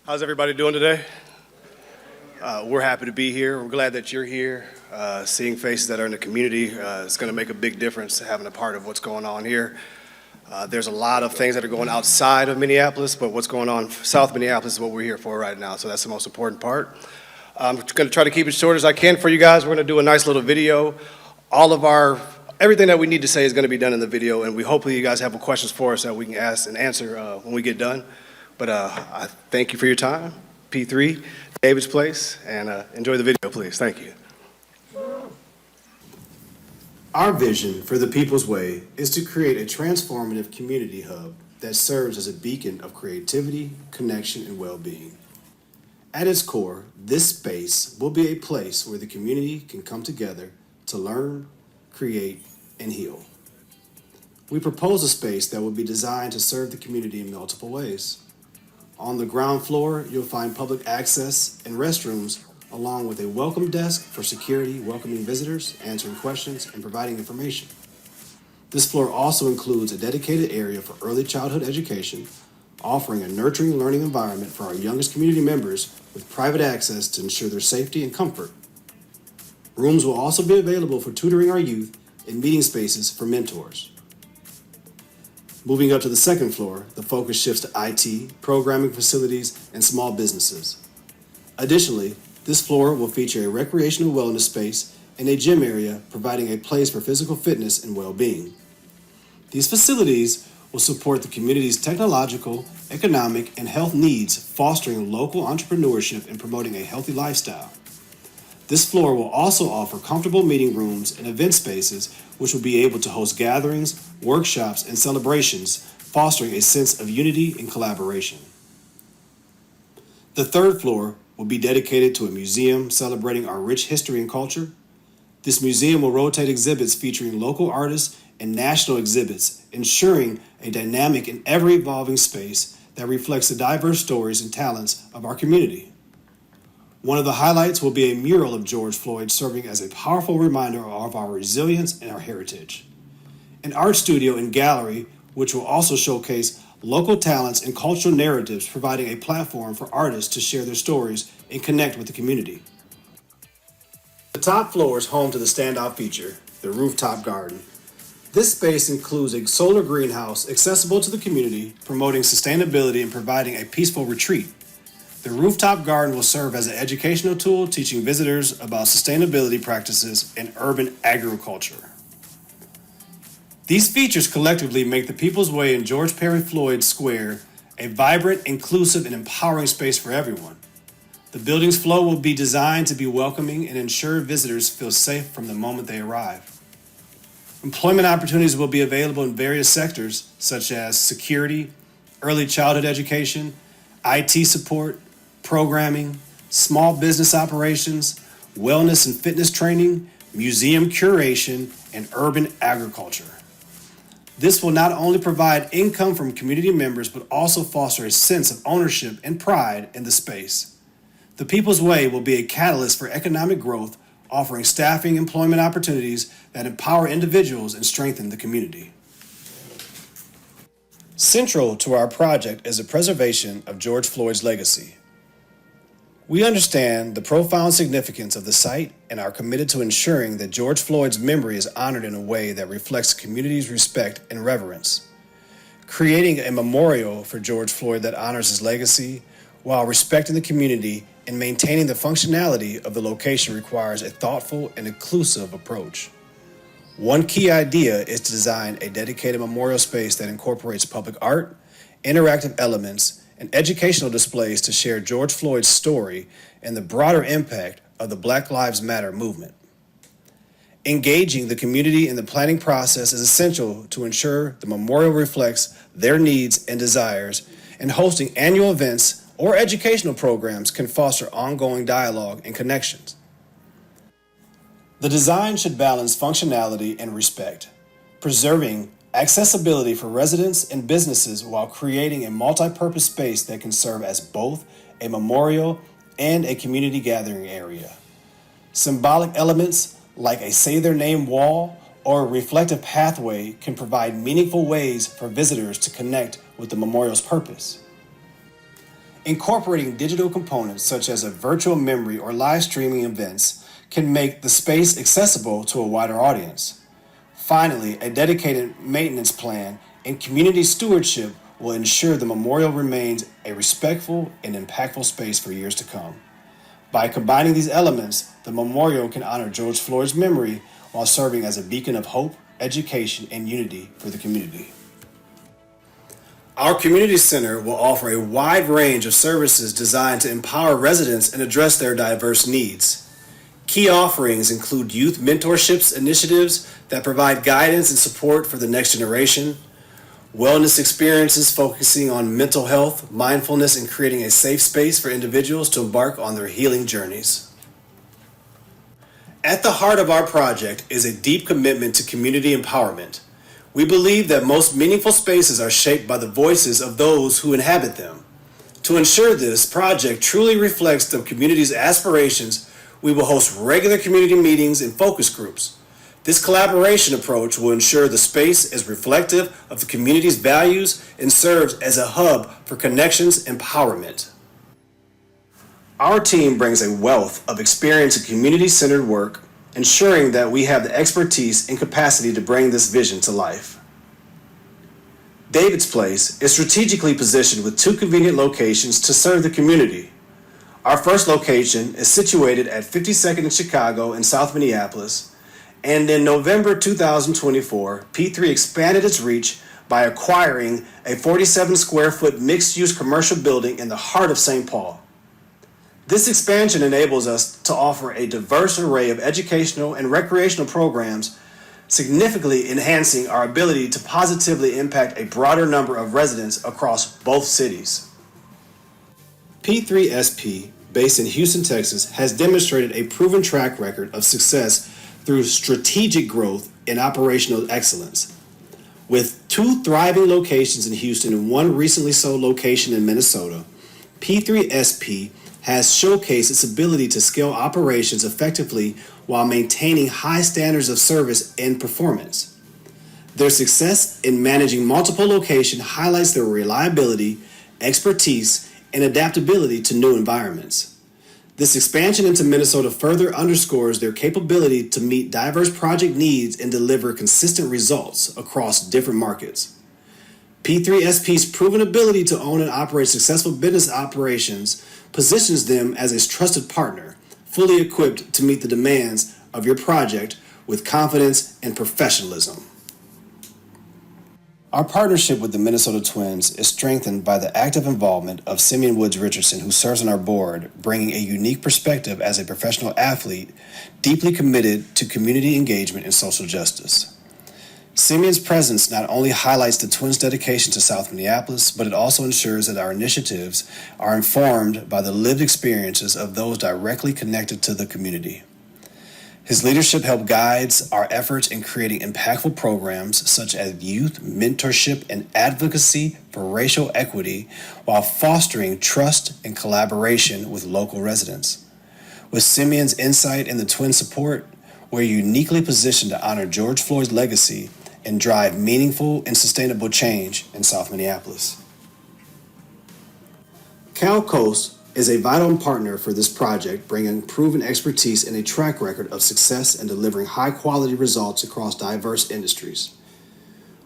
How's everybody doing today? We're happy to be here. We're glad that you're here. Seeing faces that are in the community is going to make a big difference, having a part of what's going on here. There's a lot of things that are going outside of Minneapolis, but what's going on South Minneapolis is what we're here for right now, so that's the most important part. I'm going to try to keep it short as I can for you guys. We're going to do a nice little video. Everything that we need to say is going to be done in the video, and hopefully you guys have questions for us that we can ask and answer when we get done. But I thank you for your time. P3, David's Place, and enjoy the video, please. Thank you. Our vision for the People's Way is to create a transformative community hub that serves as a beacon of creativity, connection, and well-being. At its core, this space will be a place where the community can come together to learn, create, and heal. We propose a space that will be designed to serve the community in multiple ways. On the ground floor, you'll find public access and restrooms, along with a welcome desk for security, welcoming visitors, answering questions, and providing information. This floor also includes a dedicated area for early childhood education, offering a nurturing learning environment for our youngest community members with private access to ensure their safety and comfort. Rooms will also be available for tutoring our youth and meeting spaces for mentors. Moving up to the second floor, the focus shifts to IT, programming facilities, and small businesses. Additionally, this floor will feature a recreational wellness space and a gym area, providing a place for physical fitness and well-being. These facilities will support the community's technological, economic, and health needs, fostering local entrepreneurship and promoting a healthy lifestyle. This floor will also offer comfortable meeting rooms and event spaces, which will be able to host gatherings, workshops, and celebrations, fostering a sense of unity and collaboration. The third floor will be dedicated to a museum celebrating our rich history and culture. This museum will rotate exhibits featuring local artists and national exhibits, ensuring a dynamic and ever-evolving space that reflects the diverse stories and talents of our community. One of the highlights will be a mural of George Floyd, serving as a powerful reminder of our resilience and our heritage. An art studio and gallery, which will also showcase local talents and cultural narratives, providing a platform for artists to share their stories and connect with the community. The top floor is home to the standout feature, the rooftop garden. This space includes a solar greenhouse accessible to the community, promoting sustainability and providing a peaceful retreat. The rooftop garden will serve as an educational tool, teaching visitors about sustainability practices and urban agriculture. These features collectively make the People's Way in George Perry Floyd Square a vibrant, inclusive, and empowering space for everyone. The building's flow will be designed to be welcoming and ensure visitors feel safe from the moment they arrive. Employment opportunities will be available in various sectors, such as security, early childhood education, IT support, programming, small business operations, wellness and fitness training, museum curation, and urban agriculture. This will not only provide income from community members, but also foster a sense of ownership and pride in the space. The People's Way will be a catalyst for economic growth, offering staffing employment opportunities that empower individuals and strengthen the community. Central to our project is the preservation of George Floyd's legacy. We understand the profound significance of the site and are committed to ensuring that George Floyd's memory is honored in a way that reflects the community's respect and reverence. Creating a memorial for George Floyd that honors his legacy while respecting the community and maintaining the functionality of the location requires a thoughtful and inclusive approach. One key idea is to design a dedicated memorial space that incorporates public art, interactive elements, and educational displays to share George Floyd's story and the broader impact of the Black Lives Matter movement. Engaging the community in the planning process is essential to ensure the memorial reflects their needs and desires, and hosting annual events or educational programs can foster ongoing dialogue and connections. The design should balance functionality and respect, preserving accessibility for residents and businesses while creating a multi-purpose space that can serve as both a memorial and a community gathering area. Symbolic elements like a Say Their Name wall or a reflective pathway can provide meaningful ways for visitors to connect with the memorial's purpose. Incorporating digital components such as a virtual memory or live streaming events can make the space accessible to a wider audience. Finally, a dedicated maintenance plan and community stewardship will ensure the memorial remains a respectful and impactful space for years to come. By combining these elements, the memorial can honor George Floyd's memory while serving as a beacon of hope, education, and unity for the community. Our community center will offer a wide range of services designed to empower residents and address their diverse needs. Key offerings include youth mentorships initiatives that provide guidance and support for the next generation, wellness experiences focusing on mental health, mindfulness, and creating a safe space for individuals to embark on their healing journeys. At the heart of our project is a deep commitment to community empowerment. We believe that most meaningful spaces are shaped by the voices of those who inhabit them. To ensure this project truly reflects the community's aspirations, we will host regular community meetings and focus groups. This collaboration approach will ensure the space is reflective of the community's values and serves as a hub for connections and empowerment. Our team brings a wealth of experience in community-centered work, ensuring that we have the expertise and capacity to bring this vision to life. David's Place is strategically positioned with 2 convenient locations to serve the community. Our first location is situated at 52nd in Chicago in South Minneapolis, and in November 2024, P3 expanded its reach by acquiring a 47 square foot mixed-use commercial building in the heart of St. Paul. This expansion enables us to offer a diverse array of educational and recreational programs, significantly enhancing our ability to positively impact a broader number of residents across both cities. P3SP, based in Houston, Texas, has demonstrated a proven track record of success through strategic growth and operational excellence. With 2 thriving locations in Houston and 1 recently sold location in Minnesota, P3SP has showcased its ability to scale operations effectively while maintaining high standards of service and performance. Their success in managing multiple locations highlights their reliability, expertise, and adaptability to new environments. This expansion into Minnesota further underscores their capability to meet diverse project needs and deliver consistent results across different markets. P3SP's proven ability to own and operate successful business operations positions them as a trusted partner, fully equipped to meet the demands of your project with confidence and professionalism. Our partnership with the Minnesota Twins is strengthened by the active involvement of Simeon Woods Richardson, who serves on our board, bringing a unique perspective as a professional athlete, deeply committed to community engagement and social justice. Simeon's presence not only highlights the Twins' dedication to South Minneapolis, but it also ensures that our initiatives are informed by the lived experiences of those directly connected to the community. His leadership helps guide our efforts in creating impactful programs such as youth mentorship and advocacy for racial equity, while fostering trust and collaboration with local residents. With Simeon's insight and the Twins' support, we're uniquely positioned to honor George Floyd's legacy and drive meaningful and sustainable change in South Minneapolis. CalCoast is a vital partner for this project, bringing proven expertise and a track record of success in delivering high-quality results across diverse industries.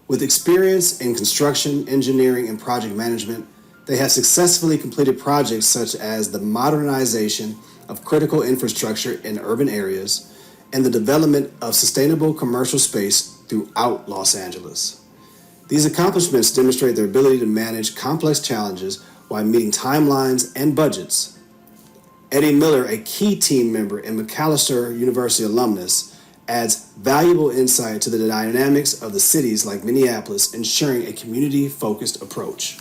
With experience in construction, engineering, and project management, they have successfully completed projects such as the modernization of critical infrastructure in urban areas and the development of sustainable commercial space throughout Los Angeles. These accomplishments demonstrate their ability to manage complex challenges while meeting timelines and budgets. Eddie Miller, a key team member and Macalester University alumnus, adds valuable insight to the dynamics of the cities like Minneapolis, ensuring a community-focused approach.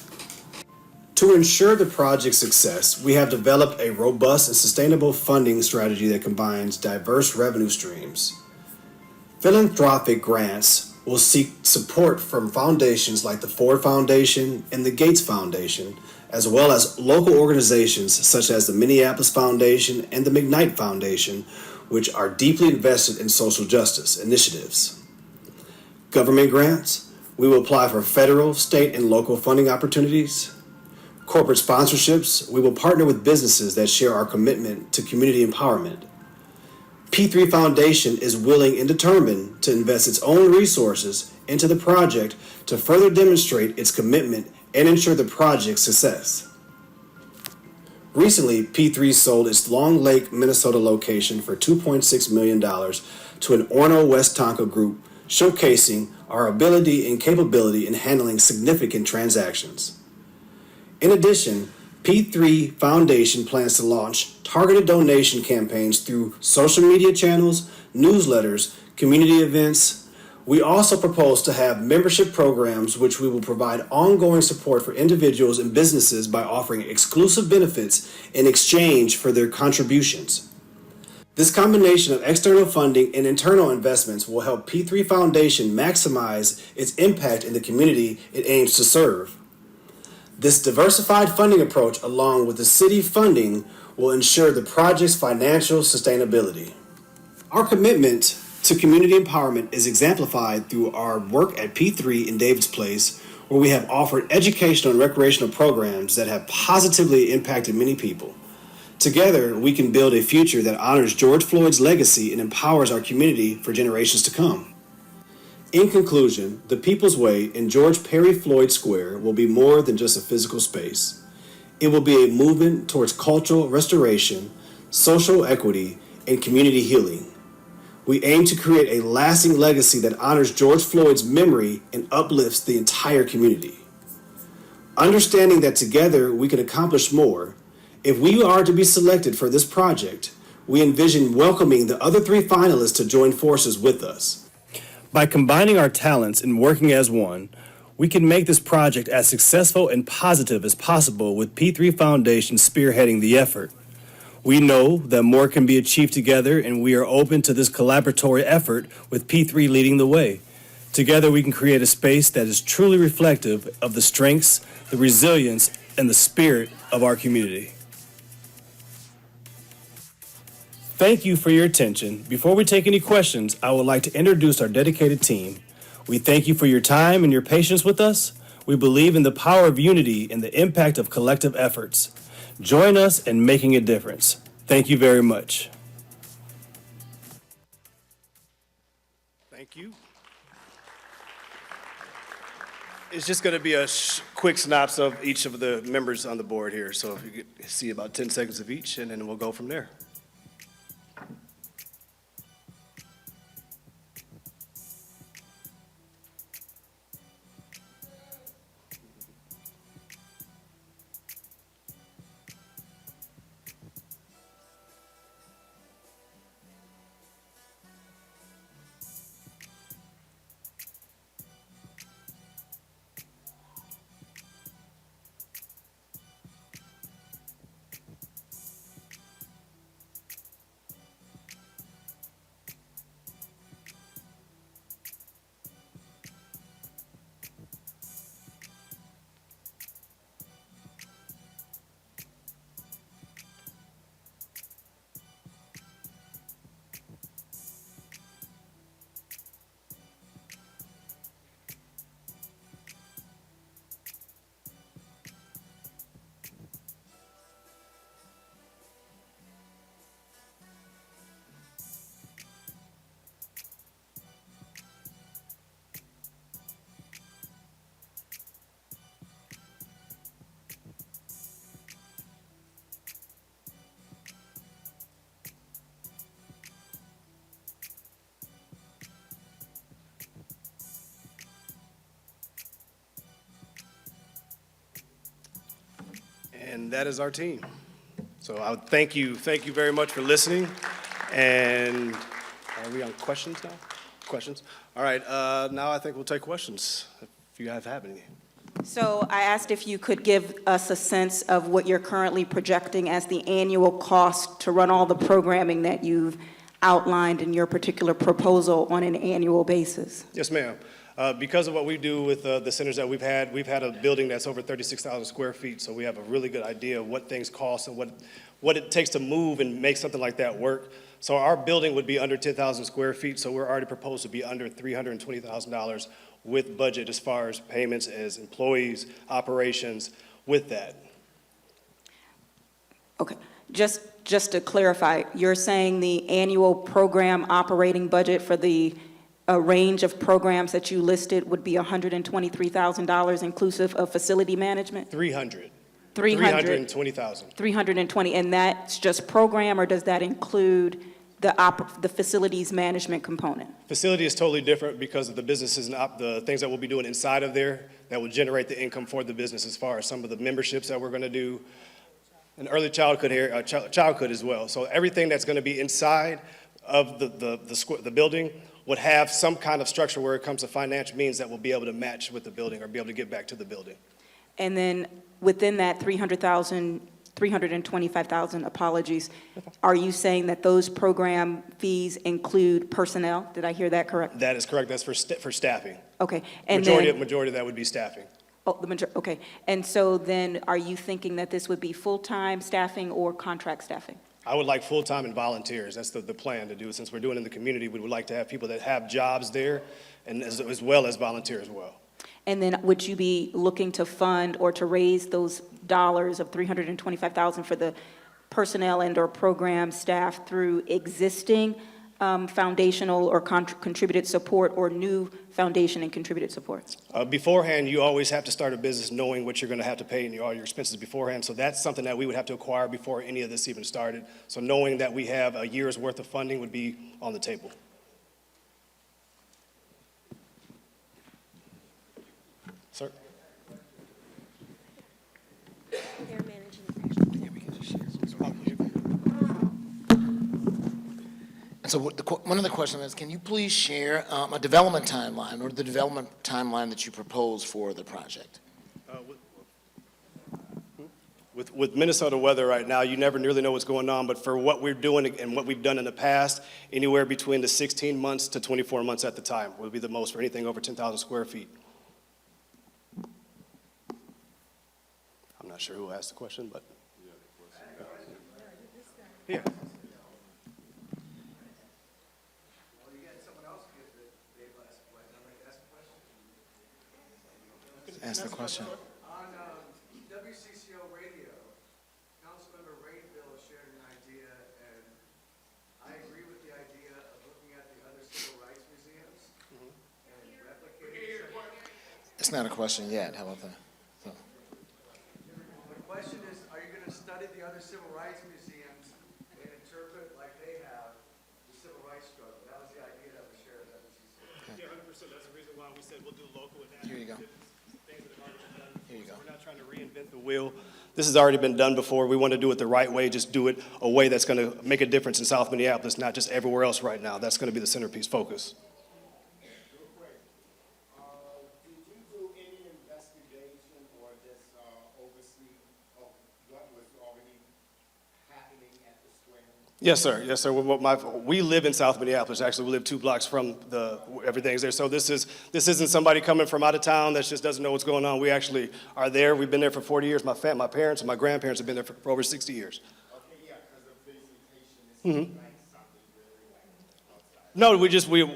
To ensure the project's success, we have developed a robust and sustainable funding strategy that combines diverse revenue streams. Philanthropic grants will seek support from foundations like the Ford Foundation and the Gates Foundation, as well as local organizations such as the Minneapolis Foundation and the McKnight Foundation, which are deeply invested in social justice initiatives. Government grants, we will apply for federal, state, and local funding opportunities. corporate sponsorships, we will partner with businesses that share our commitment to community empowerment. P3 Foundation is willing and determined to invest its own resources into the project to further demonstrate its commitment and ensure the project's success. Recently, P3 sold its Long Lake, Minnesota location for $2.6 million to an Orno West Tonka group, showcasing our ability and capability in handling significant transactions. In addition, P3 Foundation plans to launch targeted donation campaigns through social media channels, newsletters, community events. We also propose to have membership programs which we will provide ongoing support for individuals and businesses by offering exclusive benefits in exchange for their contributions. This combination of external funding and internal investments will help P3 Foundation maximize its impact in the community it aims to serve. This diversified funding approach, along with the city funding, will ensure the project's financial sustainability. Our commitment to community empowerment is exemplified through our work at P3 in David's Place, where we have offered educational and recreational programs that have positively impacted many people. Together, we can build a future that honors George Floyd's legacy and empowers our community for generations to come. In conclusion, the People's Way in George Perry Floyd Square will be more than just a physical space. It will be a movement towards cultural restoration, social equity, and community healing. We aim to create a lasting legacy that honors George Floyd's memory and uplifts the entire community. Understanding that together we can accomplish more, if we are to be selected for this project, we envision welcoming the other 3 finalists to join forces with us. By combining our talents and working as one, we can make this project as successful and positive as possible with P3 Foundation spearheading the effort. We know that more can be achieved together, and we are open to this collaboratory effort with P3 leading the way. Together we can create a space that is truly reflective of the strengths, the resilience, and the spirit of our community. Thank you for your attention. Before we take any questions, I would like to introduce our dedicated team. We thank you for your time and your patience with us. We believe in the power of unity and the impact of collective efforts. Join us in making a difference. Thank you very much. Thank you. It's just going to be a quick synopsis of each of the members on the board here. So if you could see about 10 seconds of each, and then we'll go from there. And that is our team. So I would thank you very much for listening. And are we on questions now? Questions? All right, now I think we'll take questions, if you guys have any. So I asked if you could give us a sense of what you're currently projecting as the annual cost to run all the programming that you've outlined in your particular proposal on an annual basis. Yes, ma'am. Because of what we do with the centers that we've had a building that's over 36,000 square feet, so we have a really good idea of what things cost and what it takes to move and make something like that work. So our building would be under 10,000 square feet, so we're already proposed to be under $320,000 with budget as far as payments as employees, operations, with that. Okay, just to clarify, you're saying the annual program operating budget for the range of programs that you listed would be $123,000 inclusive of facility management? 300. 300. 320,000. 320, and that's just program, or does that include the facilities management component? Facility is totally different because of the businesses and the things that we'll be doing inside of there that will generate the income for the business, as far as some of the memberships that we're going to do, and early childhood here, childhood as well. So everything that's going to be inside of the building would have some kind of structure where it comes to financial means that will be able to match with the building or be able to get back to the building. And then within that 325,000, apologies, are you saying that those program fees include personnel? Did I hear that correct? That is correct. That's for staffing. Okay. And Majority then, of that would be staffing. oh, okay. And so then are you thinking that this would be full-time staffing or contract staffing? I would like full-time and volunteers. That's the plan to do. Since we're doing it in the community, we would like to have people that have jobs there and as well as volunteer as well. And then would you be looking to fund or to raise those dollars of $325,000 for the personnel and or program staff through existing foundational or contributed support or new foundation and contributed support? Beforehand, you always have to start a business knowing what you're going to have to pay and all your expenses beforehand. So that's something that we would have to acquire before any of this even started. So knowing that we have a year's worth of funding would be on the table. Sir? They're managing the actual. Yeah, we can just share. So one of the questions is, can you please share a development timeline or the development timeline that you propose for the project? With Minnesota weather right now, you never really know what's going on, but for what we're doing and what we've done in the past, anywhere between the 16 months to 24 months at the time would be the most for anything over 10,000 square feet. I'm not sure who asked the question, but. Yeah. Ask the question. On WCCO radio, Councilmember Rainville shared an idea, and I agree with the idea of looking at the other civil rights museums and replicating. It's not a question yet. How about that? So, The question is, are you going to study the other civil rights museums and interpret like they have the civil rights struggle? That was the idea that was shared at WCCO. Yeah, 100%. That's the reason why we said we'll do local and here you go. Here you go. We're not trying to reinvent the wheel. This has already been done before. We want to do it the right way, just do it a way that's going to make a difference in South Minneapolis, not just everywhere else right now. That's going to be the centerpiece focus. Did you do any investigation or just oversee of what was already happening at the square? Yes, sir. Yes, sir. We live in South Minneapolis. Actually, we live 2 blocks from everything's there. So this isn't somebody coming from out of town that just doesn't know what's going on. We actually are there. We've been there for 40 years. My parents and my grandparents have been there for over 60 years. Okay, yeah, because the presentation is like something really like outside. No,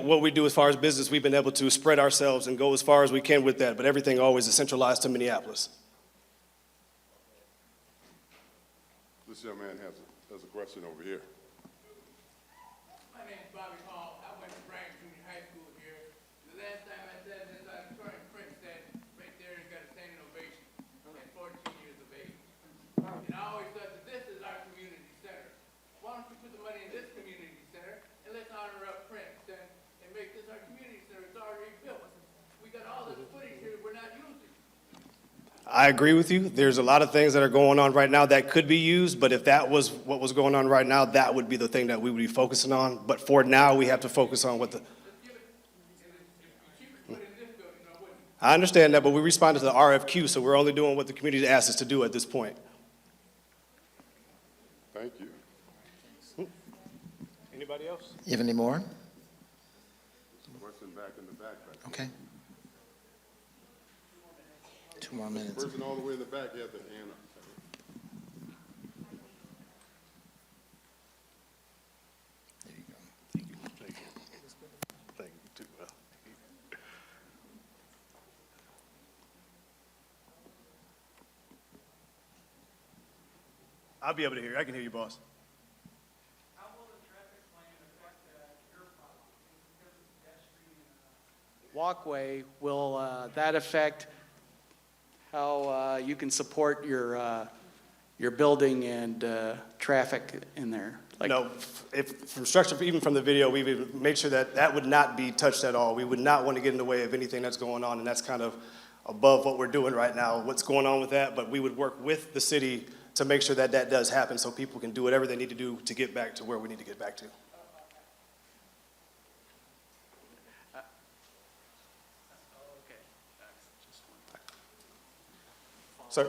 what we do as far as business, we've been able to spread ourselves and go as far as we can with that. But everything always is centralized to Minneapolis. This young man has a question over here. My name's Bobby Hall. I went to Bryan Junior High School here. The last time I said this, I was trying Prince that right there and got a standing ovation at 14 years of age. And I always thought that this is our community center. Why don't you put the money in this community center and let's honor up Prince and make this our community center. It's already built. We got all this footage here we're not using. I agree with you. There's a lot of things that are going on right now that could be used, but if that was what was going on right now, that would be the thing that we would be focusing on. But for now, we have to focus on what the... I understand that, but we responded to the RFQ, so we're only doing what the community asked us to do at this point. Thank you. Anybody else? You have any more? Question back in the back. Okay. 2 more minutes. Person all the way in the back has their hand up. There you go. Thank you. Thank you, too. I'll be able to hear you. I can hear you, boss. How will the traffic plan affect your property? Because of pedestrian walkway, will that affect how you can support your building and traffic in there? Like, No, if, from structure, even from the video, we would make sure that that would not be touched at all. We would not want to get in the way of anything that's going on, and that's kind of above what we're doing right now, what's going on with that, but we would work with the city to make sure that that does happen so people can do whatever they need to do to get back to where we need to get back to. Sir?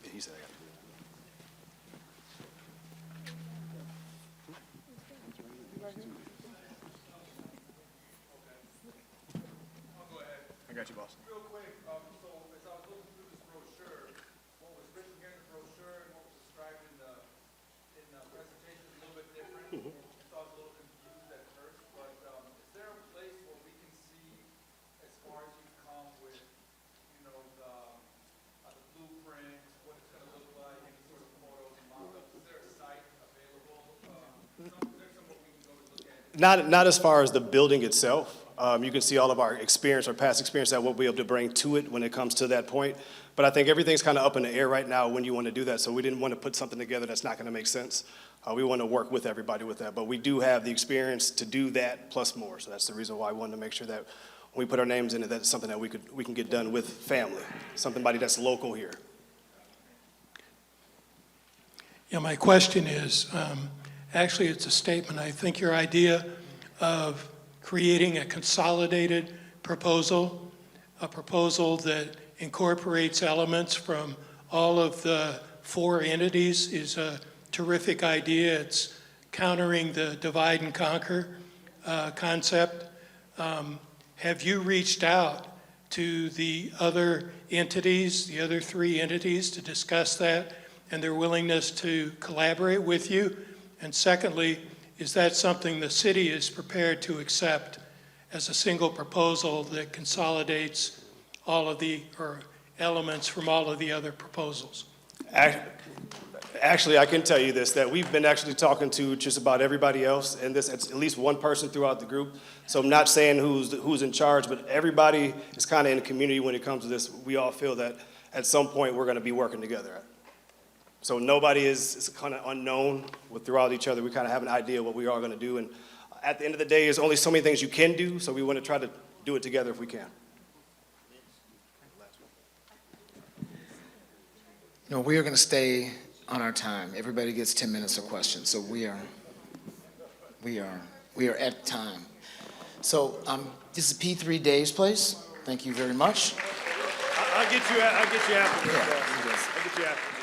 Yeah, he said I got it. I got you, boss. Real quick, so as I was looking through this brochure, what was written here in the brochure and what was described in the presentation is a little bit different. So I was a little confused at first, but is there a place where we can see, as far as you come with, you know, the blueprints, what it's gonna look like, any sort of photos and mock-ups? Is there a site available? There's somewhere we can go to look at it. Not as far as the building itself. You can see all of our experience, our past experience that we'll be able to bring to it when it comes to that point. But I think everything's kind of up in the air right now when you want to do that. So we didn't want to put something together that's not going to make sense. We want to work with everybody with that. But we do have the experience to do that plus more. So that's the reason why I wanted to make sure that when we put our names in it, that's something that we can get done with family, somebody that's local here. Yeah, my question is, actually, it's a statement. I think your idea of creating a consolidated proposal, a proposal that incorporates elements from all of the 4 entities is a terrific idea. It's countering the divide and conquer concept. Have you reached out to the other entities, the other 3 entities, to discuss that and their willingness to collaborate with you? And secondly, is that something the city is prepared to accept as a single proposal that consolidates all of the, or elements from all of the other proposals? Actually, I can tell you this, that we've been actually talking to just about everybody else, and it's at least one person throughout the group. So I'm not saying who's in charge, but everybody is kind of in the community when it comes to this. We all feel that at some point we're going to be working together. So nobody is kind of unknown throughout each other. We kind of have an idea what we are going to do. And at the end of the day, there's only so many things you can do, so we want to try to do it together if we can. No, we are going to stay on our time. Everybody gets 10 minutes of questions, so we are at time. So this is P3 Dave's place. Thank you very much. I'll get you after this. Yeah, I'll get you after.